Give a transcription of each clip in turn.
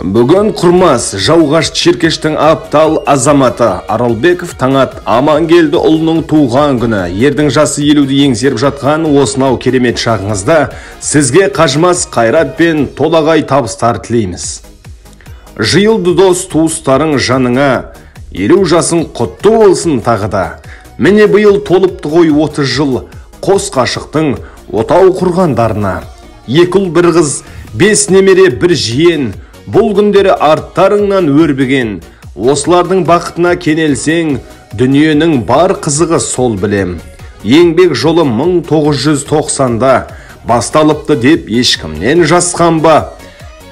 Бүгін құрмас жауғаш Черкештің аптал азаматы Аралбеков Таңат Амангелді ұлының туған күні. Ердің жасы 50-ді еңсеріп жатқан осынау керемет шағыңызда сізге қажымас қайрат пен толағай табыстар тілейміз. Жиылды дос туыстарың жаныңа, 50 жасың құтты болсын тағыда. Міне биыл толыпты ғой 30 жыл қос қашықтың отау құрғандарына. 2 ұл 1 қыз, 5 немере 1 жиен, бұл күндері арттарыңнан өрбіген. Осылардың бақытына кенелсең, дүниенің бар қызығы сол білем. Еңбек жолы 1990-да басталыпты деп ешкімнен жасқанба.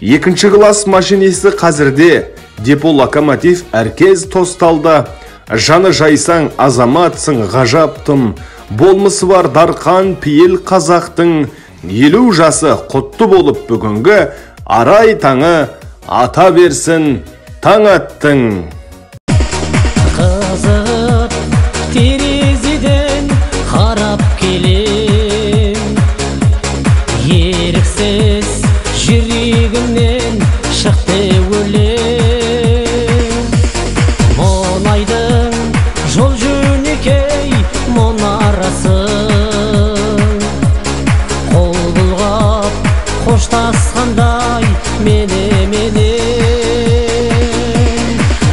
2 класс машинисті қазірде депо локомотив әркез тосталда. Жаны жайсаң азаматсың ғажаптым, болмысы бар дарқан пейіл қазақтың. 50 жасы құтты болып бүгінгі арай таңы ата берсін Таңаттың. Қызығып терезеден қарап келем, еріксіз жүрегімнен шықты өлең. Мұнайдың жол жөнекей мұнарасын, қол бұлғап қоштасқандай мене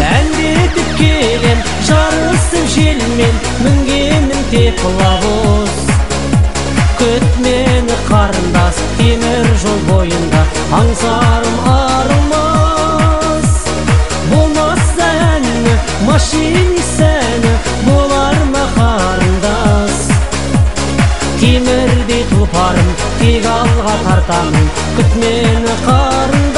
әндетіп келем, жарысым желмен мінгенім тек лавоз. Күт мені қарындас, темір жол бойында аңсарым арымас. Болмаса әні, машинист әні болар ма қарындас. Темірдей тұлпарым тек алға тартамын, күт мені қарындас.